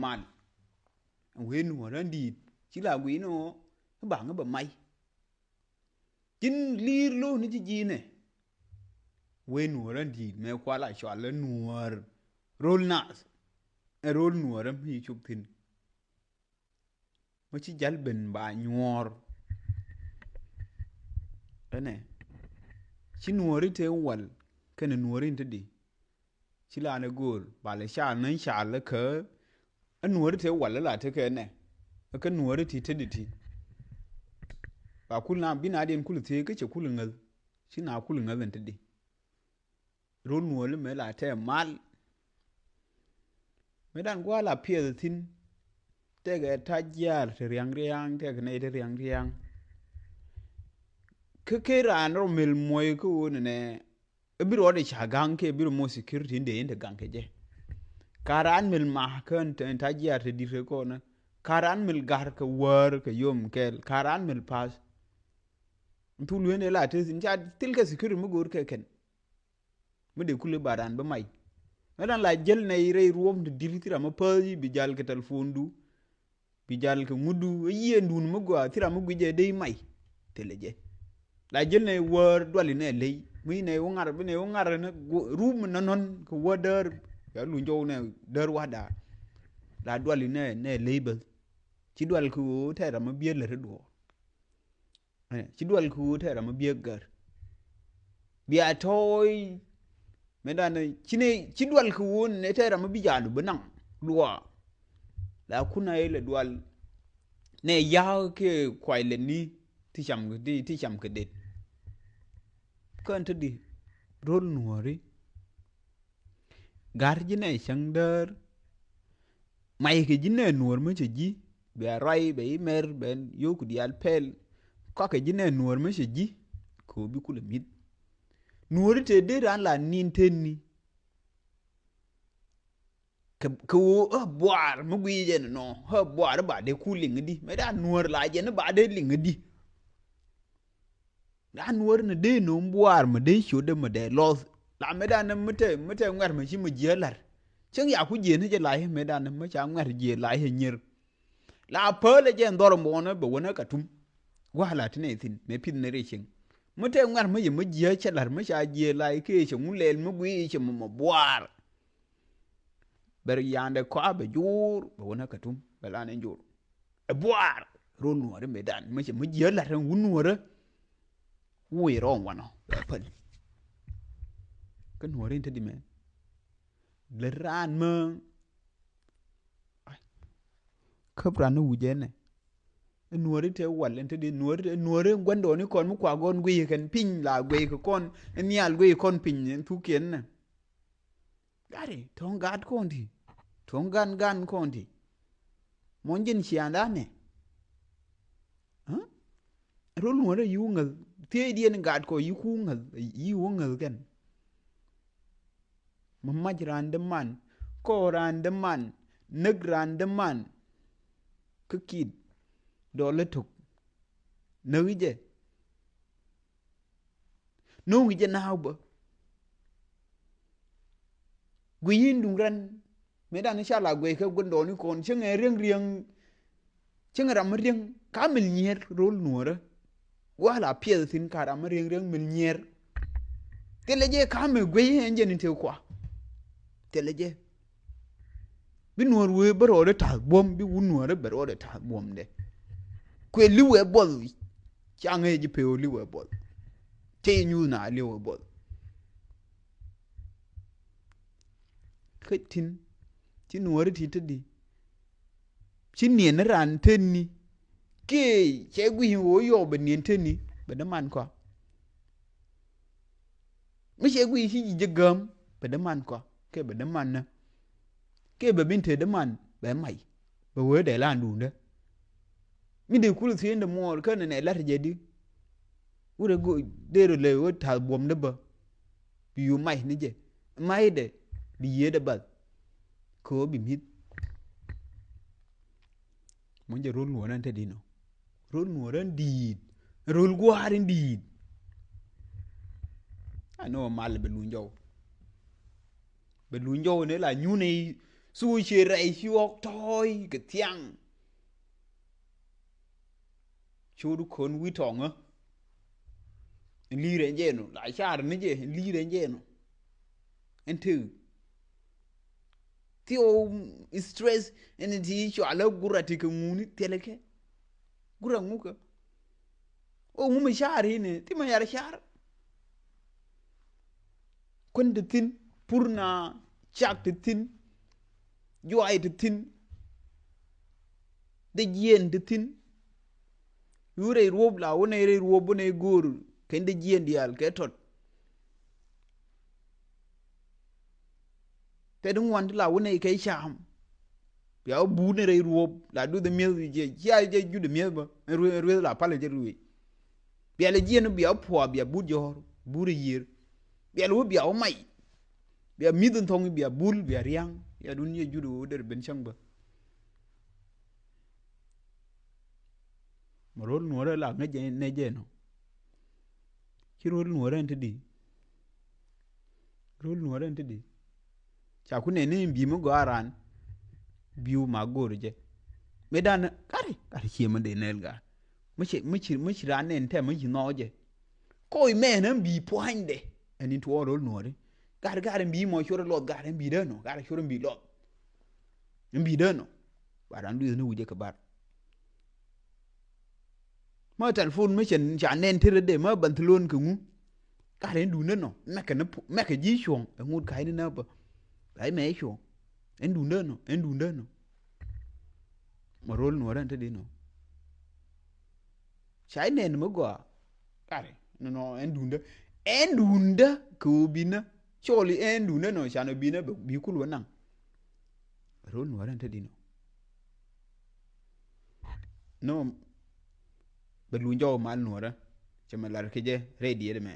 man we nuor an dit chỉ là quý nó bảng nó bầm may chính lir luôn nó chỉ gì này we nuor an dit me qua lại chọn là nuor roll nas roll nuor am hi chụp tin mà chỉ dal ben ba nuor cái này chỉ nuor thế wal cái này nuor thế đi chỉ là nó gol bà lại xả là cỡ anh nuor thế wal là thế cái này cái nuor thì thế đi thì bà kul na bin adien kul thế cái chỗ kul ngal chỉ nào kul ngal thế đi roll nuor mới là thế mal mấy đàn qua là phía tin thế cái thay giá thì riang thế cái này thì riang cái ran rồi mil mồi cái này biru để trả gang cái biru mo security để gang cái gì karan mil mah kan thay giá thì đi rồi con karan mil gar cái war cái yom cái karan mil pass thu luyện để lại thì xin cha til cái security mới gور cái ken mới để kule baran ba mai mấy đàn lại gel này rây ruom thì đi thì mà pơi bị jal cái telephone du bị jal cái ngudu yên đun mới gua thì mà gui đây mai thế là gì lại gel này war đuali này lấy mấy này uống ngar nó room nó non cái war der cái luôn châu này der wada là đuali này label chỉ đual khu thế là mà biết là đủ chỉ đual khu thế là mà biết gar bia thôi mấy đàn này chỉ đual khu này thế là mà biết giả được bên nặng đùa là khu này là đual này giao cái quài lên đi thì chậm cái đệt con thứ đi roll nuori gar này sang der mai cái này nuor mới chỉ gì bè rai bè mer ben yo ku dial pel có cái này nuor mới chỉ gì ko bi kula mit nuori te de ran la nin tenni ku boar mu gui je no boar ba de ku ling di me da nuor la je ne ba de ling di đã nuor ne de no boar ma de shu de ma de lo la me da ne mete ngar ma chi ma je lar chang ya ku je ne je lai me da ne ma cha ngar je lai he nyer la pe le je ndor mo ne be wona ka tum wa la tne tin me pin ne re ching mete ngar ma je ma je cha lar ma cha je lai ke chu lel ma gui chu ma boar ber yande ko be jur be wona ka tum be la ne jur e boar ro nuor me dan ma che ma je lar wu nuor ui rong wano pen cái nuor in thế đi mẹ le ran mơ khớp ran nó uje này nuor thế wal lên thế đi nuor quan đồ ni con mu kwa gon gui kan pin la gui ko con nial gui con pin thu kiến nè gari thong gad con đi thong gan con đi mon jin chian da nè rol nuor yu ngal thế điên gạt có yêu khu ngờ cái mà mày ran đâm man co ran đâm man nước ran đâm man cứ kid đó là thuộc nơi gì nông cái nào bơ quý đúng ran mấy đàn nó là quý cái quân đội nó còn chứ nghe riêng chứ nghe làm riêng cá mình nhiệt rol nuor đó quá là phía tin cả đám riêng mình nhер thế là gì cả mình quay anh dân theo qua thế là gì bên nuôi quê bờ rồi thả bom bên uốn nuôi bờ rồi thả bom đấy quê lưu ở bờ chẳng ai chỉ phèo lưu ở bờ chơi như nào lưu ở bờ cái tin chỉ nuôi thì thế đi chỉ niên nó ran tên ni cái chế quy hồ yo bên niên thế ni bên đó man qua mấy chế quy gì gì gầm bên đó man qua cái bên đó man nè cái bên bên thế đó man bên mày bên vừa để làm đủ đấy mình đều kêu thiên đam mò cái này là gì đi vừa rồi để rồi lấy vừa thả bom đó bơ biu mày ní gì mày để bìa đó bơ khó bị hít muốn giờ rôn nuor anh thế đi nào rôn nuor anh đi rôn qua anh đi anh nói mal bên luôn dâu nữa là nhu này su che rai hiok toi cái tiang chu du kon wi tonga li re je no la char ni je li re je no en tu ti o stress en ti cho ala gura ti ko nguni teleke gura nguka o mu mi shari ne ti ma yar shar kun de tin purna chak de tin joy de tin de yen de tin yure rob la wona re rob ne gor ken de yen dial ke tot te dun wan la wona ke sham ya bu ne re rob la du de mil je ya je ju de mil ba ru la pale je ruwi bia le jen bia po bia bu jor bu re yir bia lu bia o mai bia midun thong bia bul bia riang ya dun ye ju do der ben chang ba marol nuora la ne je no ki rol nuora ntidi rol nuora ntidi cha ku ne ni bi mo go aran biu ma gor je me dan kare chi ma de nel ga mi chi ran ne te mi no je ko me na bi po hande ani to rol nuora gar bi mo choro lot gar bi de no gar choro bi lot bi de no baran du no wuje ka bar ma telephone mi chen cha nen tire de ma bantlon ku ngu gar en du no me ka ji chong ngut kai ni na ba ai me chong en du no ma rol nuora ntidi no chai nen mo go kare no en dunda ku bina choli en dunda no chano bina bi kulu nan rol nuora ntidi no belunjo mal nuora chama lar ke je ready de me